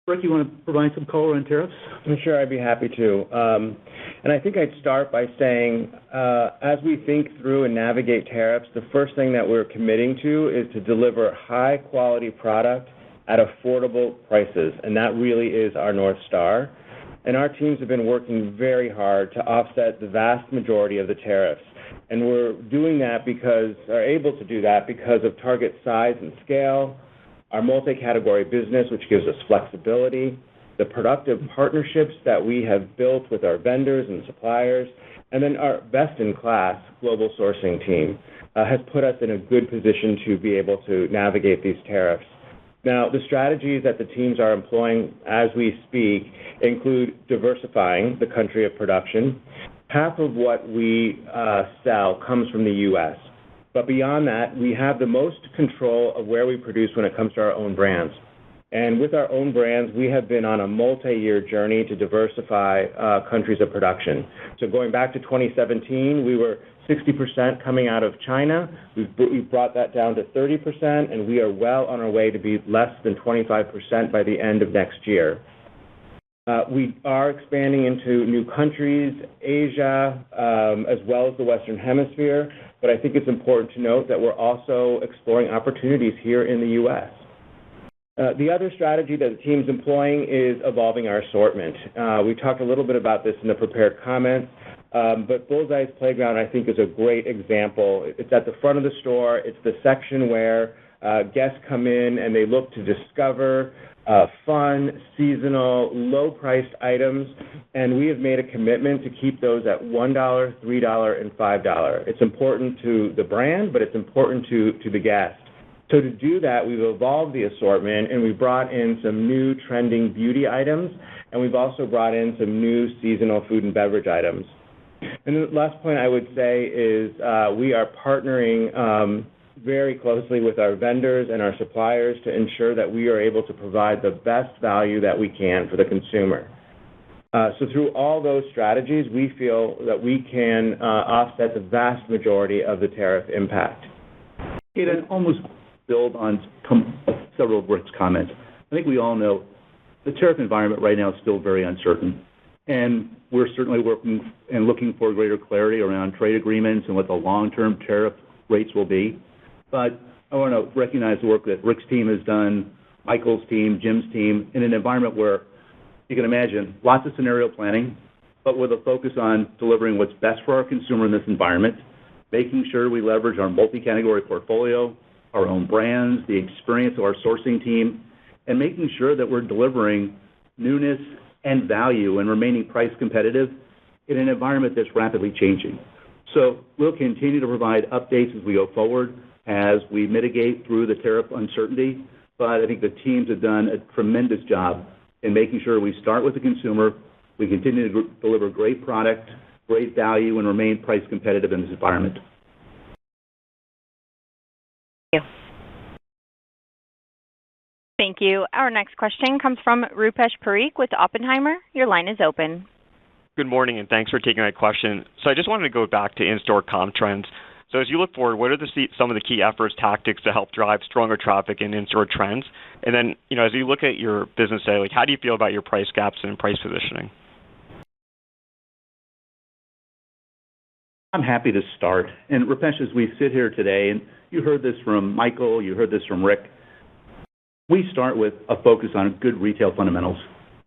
Rick, you want to provide some color on tariffs? Sure, I'd be happy to. And I think I'd start by saying, as we think through and navigate tariffs, the first thing that we're committing to is to deliver high-quality product at affordable prices, and that really is our North Star. And our teams have been working very hard to offset the vast majority of the tariffs. And we're doing that are able to do that because of Target's size and scale, our multi-category business, which gives us flexibility, the productive partnerships that we have built with our vendors and suppliers, and then our best-in-class global sourcing team has put us in a good position to be able to navigate these tariffs. Now, the strategies that the teams are employing as we speak include diversifying the country of production. Half of what we sell comes from the U.S., but beyond that, we have the most control of where we produce when it comes to our own brands. And with our own brands, we have been on a multi-year journey to diversify countries of production. So going back to 2017, we were 60% coming out of China. We've brought that down to 30%, and we are well on our way to be less than 25% by the end of next year. We are expanding into new countries, Asia, as well as the Western Hemisphere, but I think it's important to note that we're also exploring opportunities here in the U.S. The other strategy that the team's employing is evolving our assortment. We talked a little bit about this in the prepared comments, but Bullseye's Playground, I think, is a great example. It's at the front of the store. It's the section where guests come in and they look to discover fun, seasonal, low-priced items, and we have made a commitment to keep those at $1, $3, and $5. It's important to the brand, but it's important to the guest. So to do that, we've evolved the assortment, and we brought in some new trending beauty items, and we've also brought in some new seasonal food and beverage items. And the last point I would say is we are partnering very closely with our vendors and our suppliers to ensure that we are able to provide the best value that we can for the consumer. So through all those strategies, we feel that we can offset the vast majority of the tariff impact. Kate, I almost build on several of Rick's comments. I think we all know the tariff environment right now is still very uncertain, and we're certainly working and looking for greater clarity around trade agreements and what the long-term tariff rates will be. But I want to recognize the work that Rick's team has done, Michael's team, Jim's team, in an environment where you can imagine lots of scenario planning, but with a focus on delivering what's best for our consumer in this environment, making sure we leverage our multi-category portfolio, our own brands, the experience of our sourcing team, and making sure that we're delivering newness and value and remaining price competitive in an environment that's rapidly changing. So we'll continue to provide updates as we go forward, as we mitigate through the tariff uncertainty. But I think the teams have done a tremendous job in making sure we start with the consumer, we continue to deliver great product, great value, and remain price competitive in this environment. Thank you. Thank you. Our next question comes from Rupesh Parikh with Oppenheimer. Your line is open. Good morning, and thanks for taking my question. So I just wanted to go back to in-store comp trends. So as you look forward, what are some of the key efforts, tactics to help drive stronger traffic and in-store trends? And then, as you look at your business today, how do you feel about your price gaps and price positioning? I'm happy to start. And Rupesh, as we sit here today, and you heard this from Michael, you heard this from Rick, we start with a focus on good retail fundamentals.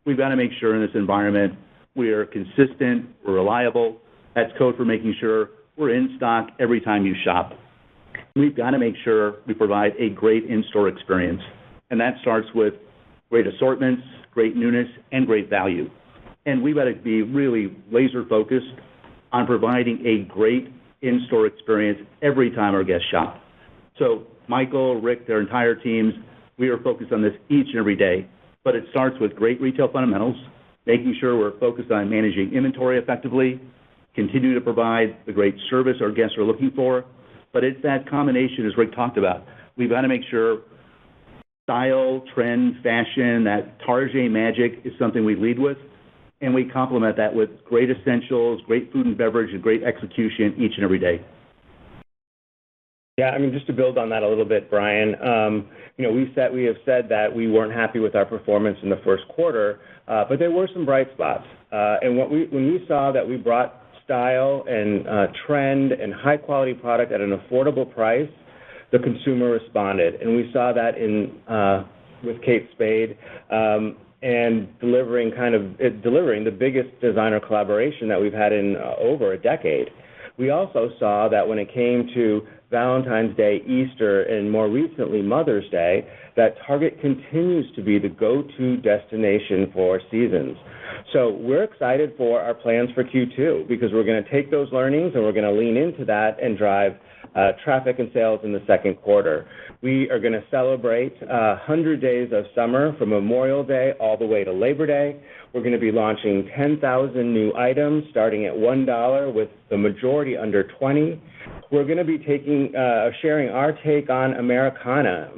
We've got to make sure in this environment we are consistent, we're reliable. That's code for making sure we're in stock every time you shop. We've got to make sure we provide a great in-store experience. And that starts with great assortments, great newness, and great value. And we've got to be really laser focused on providing a great in-store experience every time our guests shop. So Michael, Rick, their entire teams, we are focused on this each and every day. But it starts with great retail fundamentals, making sure we're focused on managing inventory effectively, continue to provide the great service our guests are looking for. But it's that combination, as Rick talked about. We've got to make sure style, trend, fashion, that Target magic is something we lead with, and we complement that with great essentials, great food and beverage, and great execution each and every day. Yeah, I mean, just to build on that a little bit, Brian, we have said that we weren't happy with our performance in the first quarter, but there were some bright spots. And when we saw that we brought style and trend and high-quality product at an affordable price, the consumer responded. And we saw that with Kate Spade and delivering the biggest designer collaboration that we've had in over a decade. We also saw that when it came to Valentine's Day, Easter, and more recently Mother's Day, that Target continues to be the go-to destination for seasons. So we're excited for our plans for Q2 because we're going to take those learnings and we're going to lean into that and drive traffic and sales in the second quarter. We are going to celebrate 100 days of summer from Memorial Day all the way to Labor Day. We're going to be launching 10,000 new items starting at $1 with the majority under $20. We're going to be sharing our take on Americana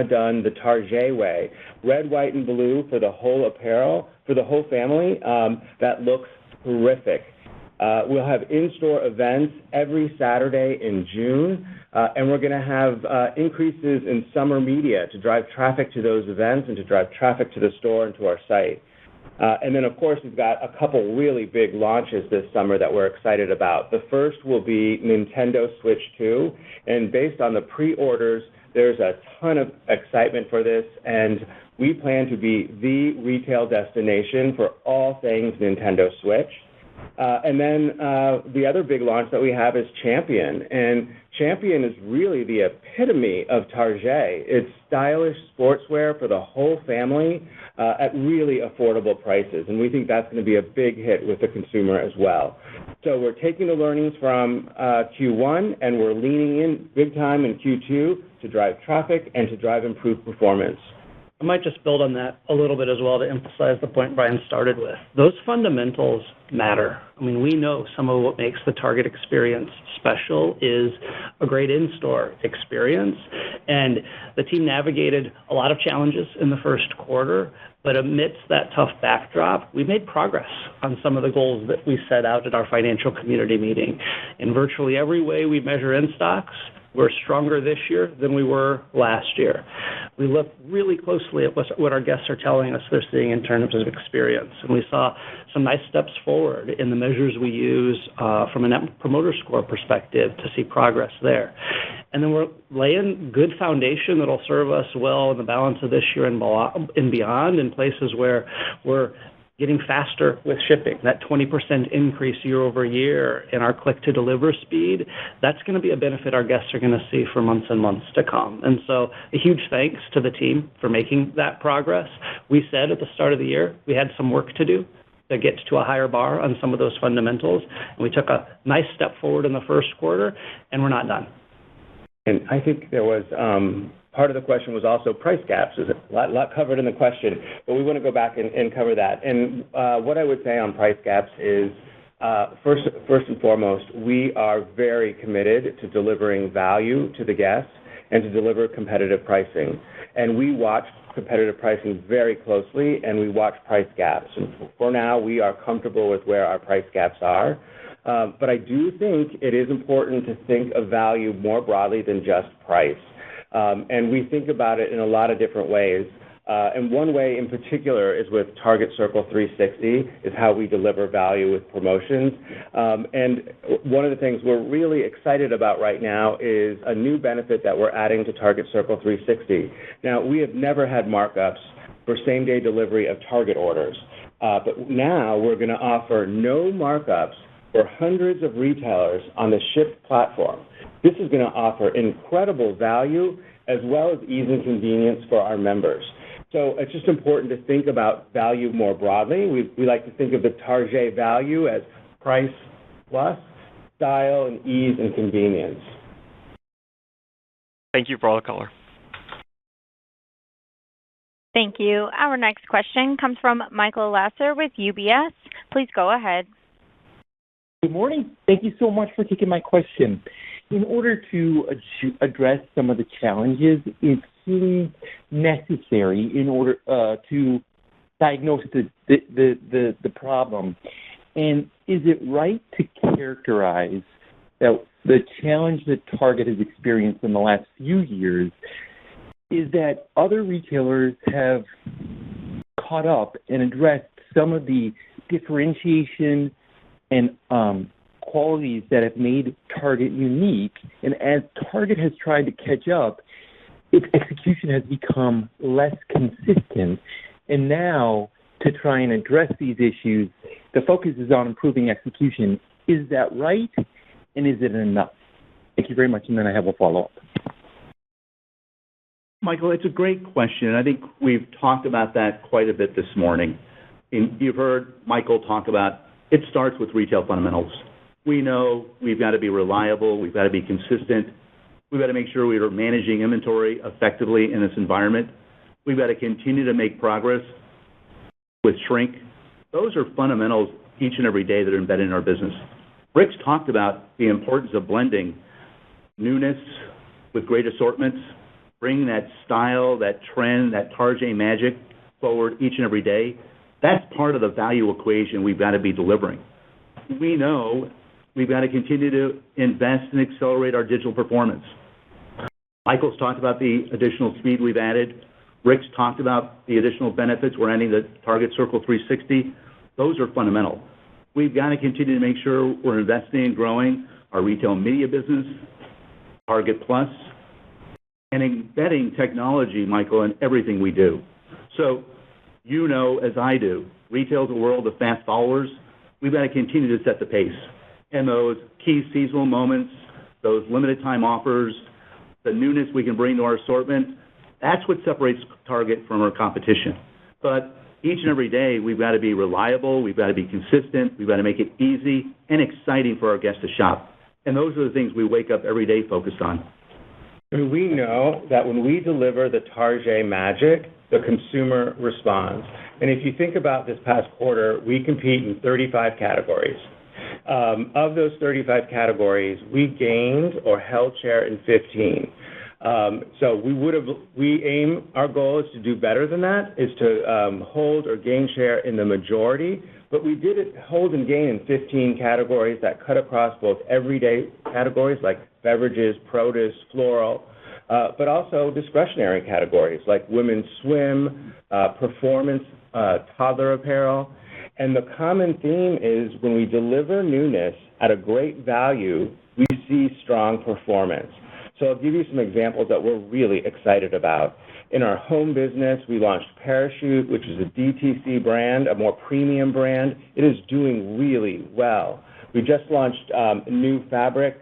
done the Target way, red, white, and blue for the whole apparel, for the whole family. That looks terrific. We'll have in-store events every Saturday in June, and we're going to have increases in summer media to drive traffic to those events and to drive traffic to the store and to our site. And then, of course, we've got a couple really big launches this summer that we're excited about. The first will be Nintendo Switch 2, and based on the pre-orders, there's a ton of excitement for this, and we plan to be the retail destination for all things Nintendo Switch. And then the other big launch that we have is Champion. And Champion is really the epitome of Target. It's stylish sportswear for the whole family at really affordable prices. And we think that's going to be a big hit with the consumer as well. So we're taking the learnings from Q1 and we're leaning in big time in Q2 to drive traffic and to drive improved performance. I might just build on that a little bit as well to emphasize the point Brian started with. Those fundamentals matter. I mean, we know some of what makes the Target experience special is a great in-store experience. And the team navigated a lot of challenges in the first quarter, but amidst that tough backdrop, we made progress on some of the goals that we set out at our financial community meeting. In virtually every way we measure in-stocks, we're stronger this year than we were last year. We look really closely at what our guests are telling us they're seeing in terms of experience, and we saw some nice steps forward in the measures we use from a Net Promoter Score perspective to see progress there. And then we're laying good foundation that'll serve us well in the balance of this year and beyond in places where we're getting faster with shipping. That 20% increase year over year in our click-to-deliver speed, that's going to be a benefit our guests are going to see for months and months to come. And so a huge thanks to the team for making that progress. We said at the start of the year we had some work to do to get to a higher bar on some of those fundamentals. And we took a nice step forward in the first quarter, and we're not done. And I think there was part of the question was also price gaps. There's a lot covered in the question, but we want to go back and cover that. And what I would say on price gaps is, first and foremost, we are very committed to delivering value to the guests and to deliver competitive pricing. And we watch competitive pricing very closely, and we watch price gaps. And for now, we are comfortable with where our price gaps are. But I do think it is important to think of value more broadly than just price. And we think about it in a lot of different ways. And one way in particular is with Target Circle 360, is how we deliver value with promotions. And one of the things we're really excited about right now is a new benefit that we're adding to Target Circle 360. Now, we have never had markups for same-day delivery of Target orders. But now we're going to offer no markups for hundreds of retailers on the Shipt platform. This is going to offer incredible value as well as ease and convenience for our members. So it's just important to think about value more broadly. We like to think of the Target value as price plus style and ease and convenience. Thank you for all the color. Thank you. Our next question comes from Michael Lasser with UBS. Please go ahead. Good morning. Thank you so much for taking my question. In order to address some of the challenges, it seems necessary in order to diagnose the problem. And is it right to characterize that the challenge that Target has experienced in the last few years is that other retailers have caught up and addressed some of the differentiation and qualities that have made Target unique, and as Target has tried to catch up, its execution has become less consistent, and now to try and address these issues, the focus is on improving execution. Is that right, and is it enough? Thank you very much, and then I have a follow-up. Michael, it's a great question, and I think we've talked about that quite a bit this morning. And you've heard Michael talk about it starts with retail fundamentals. We know we've got to be reliable, we've got to be consistent, we've got to make sure we are managing inventory effectively in this environment. We've got to continue to make progress with shrink. Those are fundamentals each and every day that are embedded in our business. Rick's talked about the importance of blending newness with great assortments, bringing that style, that trend, that Target magic forward each and every day. That's part of the value equation we've got to be delivering. We know we've got to continue to invest and accelerate our digital performance. Michael's talked about the additional speed we've added. Rick's talked about the additional benefits we're adding to Target Circle 360. Those are fundamental. We've got to continue to make sure we're investing and growing our retail media business, Target Plus, and embedding technology, Michael, in everything we do. So you know, as I do, retail's a world of fast followers. We've got to continue to set the pace. And those key seasonal moments, those limited time offers, the newness we can bring to our assortment, that's what separates Target from our competition. But each and every day, we've got to be reliable, we've got to be consistent, we've got to make it easy and exciting for our guests to shop. And those are the things we wake up every day focused on. And we know that when we deliver the Target magic, the consumer responds. And if you think about this past quarter, we compete in 35 categories. Of those 35 categories, we gained or held share in 15. So our goal is to do better than that, is to hold or gain share in the majority, but we did hold and gain in 15 categories that cut across both everyday categories like beverages, produce, floral, but also discretionary categories like women's swim, performance, toddler apparel. And the common theme is when we deliver newness at a great value, we see strong performance. So I'll give you some examples that we're really excited about. In our home business, we launched Parachute, which is a DTC brand, a more premium brand. It is doing really well. We just launched new fabric,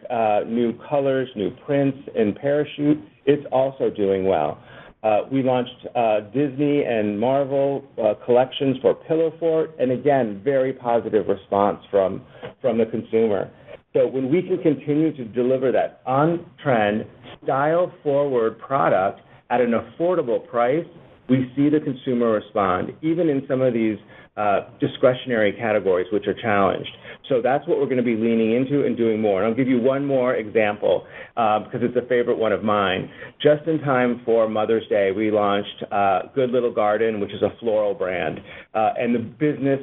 new colors, new prints in Parachute. It's also doing well. We launched Disney and Marvel collections for Pillow Fort, and again, very positive response from the consumer. So when we can continue to deliver that on-trend, style-forward product at an affordable price, we see the consumer respond, even in some of these discretionary categories which are challenged. So that's what we're going to be leaning into and doing more. And I'll give you one more example because it's a favorite one of mine. Just in time for Mother's Day, we launched Good Little Garden, which is a floral brand. And the business,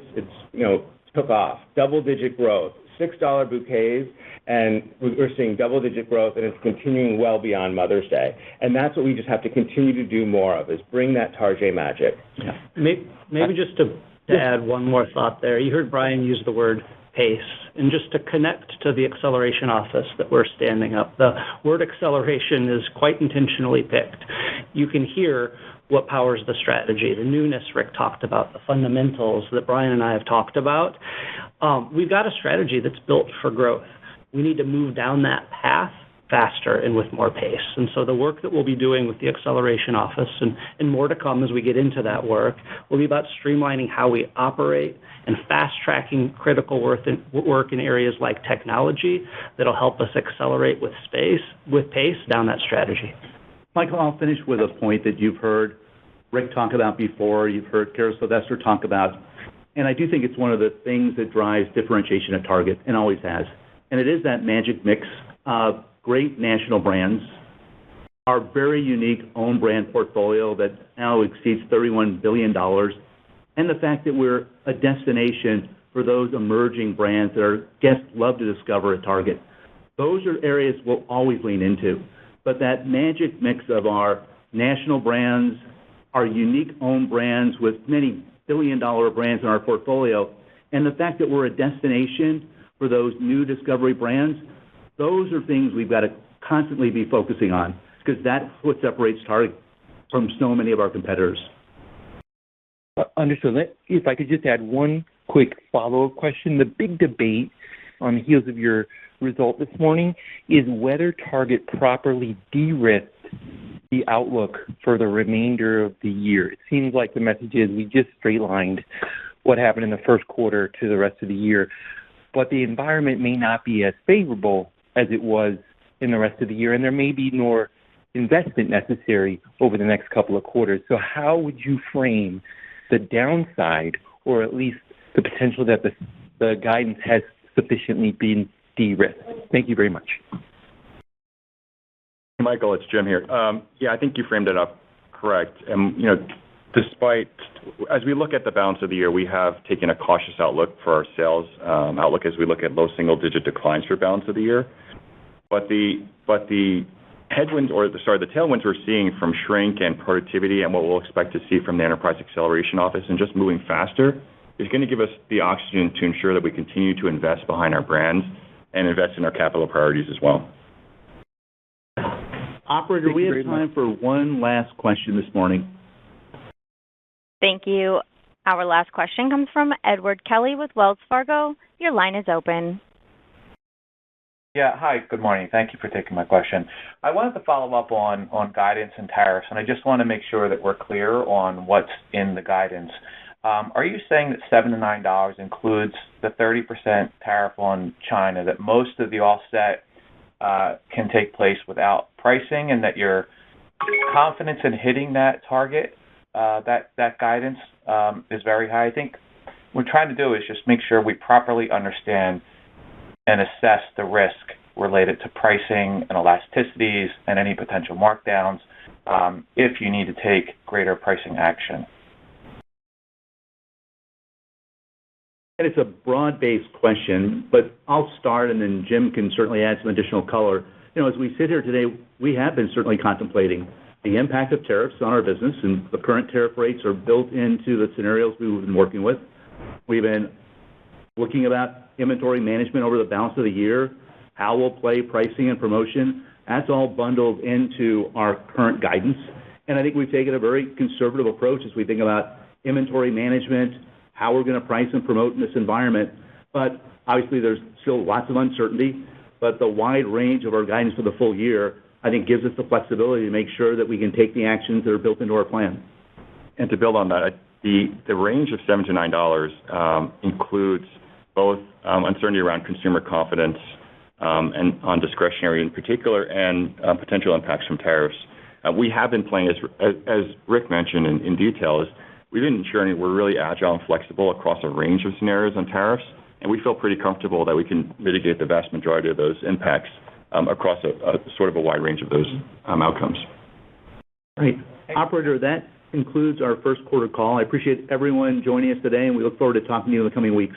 took off, double-digit growth, $6 bouquets, and we're seeing double-digit growth, and it's continuing well beyond Mother's Day. And that's what we just have to continue to do more of, is bring that Target magic. Yeah. Maybe just to add one more thought there. You heard Brian use the word pace, and just to connect to the acceleration office that we're standing up. The word acceleration is quite intentionally picked. You can hear what powers the strategy, the newness Rick talked about, the fundamentals that Brian and I have talked about. We've got a strategy that's built for growth. We need to move down that path faster and with more pace. And so the work that we'll be doing with the acceleration office, and more to come as we get into that work, will be about streamlining how we operate and fast-tracking critical work in areas like technology that'll help us accelerate with pace down that strategy. Michael, I'll finish with a point that you've heard Rick talk about before, you've heard Cara Sylvester talk about, and I do think it's one of the things that drives differentiation at Target, and always has. And it is that magic mix of great national brands, our very unique own brand portfolio that now exceeds $31 billion, and the fact that we're a destination for those emerging brands that our guests love to discover at Target. Those are areas we'll always lean into. But that magic mix of our national brands, our unique own brands with many billion-dollar brands in our portfolio, and the fact that we're a destination for those new discovery brands, those are things we've got to constantly be focusing on, because that's what separates Target from so many of our competitors. Understood. If I could just add one quick follow-up question. The big debate on the heels of your result this morning is whether Target properly de-risked the outlook for the remainder of the year. It seems like the message is we just straight-lined what happened in the first quarter to the rest of the year, but the environment may not be as favorable as it was in the rest of the year, and there may be more investment necessary over the next couple of quarters. So how would you frame the downside, or at least the potential that the guidance has sufficiently been de-risked? Thank you very much. Michael, it's Jim here. I think you framed it up correct. And, despite, as we look at the balance of the year, we have taken a cautious outlook for our sales outlook as we look at low single-digit declines for balance of the year. But the headwinds, the tailwinds we're seeing from shrink and productivity and what we'll expect to see from the Enterprise Acceleration Office and just moving faster is going to give us the oxygen to ensure that we continue to invest behind our brands and invest in our capital priorities as well. Operator, we have time for one last question this morning. Thank you. Our last question comes from Edward Kelly with Wells Fargo. Your line is open. Yeah, hi, good morning. Thank you for taking my question. I wanted to follow up on guidance and tariffs, and I just want to make sure that we're clear on what's in the guidance. Are you saying that $7 to $9 includes the 30% tariff on China, that most of the offset can take place without pricing, and that your confidence in hitting that target, that guidance is very high? I think what we're trying to do is just make sure we properly understand and assess the risk related to pricing and elasticities and any potential markdowns if you need to take greater pricing action. And it's a broad-based question, but I'll start and then Jim can certainly add some additional color. As we sit here today, we have been certainly contemplating the impact of tariffs on our business, and the current tariff rates are built into the scenarios we've been working with. We've been looking about inventory management over the balance of the year, how we'll play pricing and promotion. That's all bundled into our current guidance. And I think we've taken a very conservative approach as we think about inventory management, how we're going to price and promote in this environment. But obviously there's still lots of uncertainty, but the wide range of our guidance for the full year, I think, gives us the flexibility to make sure that we can take the actions that are built into our plan. And to build on that, the range of $7 to $9 includes both uncertainty around consumer confidence and on discretionary in particular, and potential impacts from tariffs. We have been playing, as Rick mentioned in detail, we've been ensuring we're really agile and flexible across a range of scenarios on tariffs, and we feel pretty comfortable that we can mitigate the vast majority of those impacts across a sort of a wide range of those outcomes. Right. Operator, that concludes our first quarter call. I appreciate everyone joining us today, and we look forward to talking to you in the coming weeks.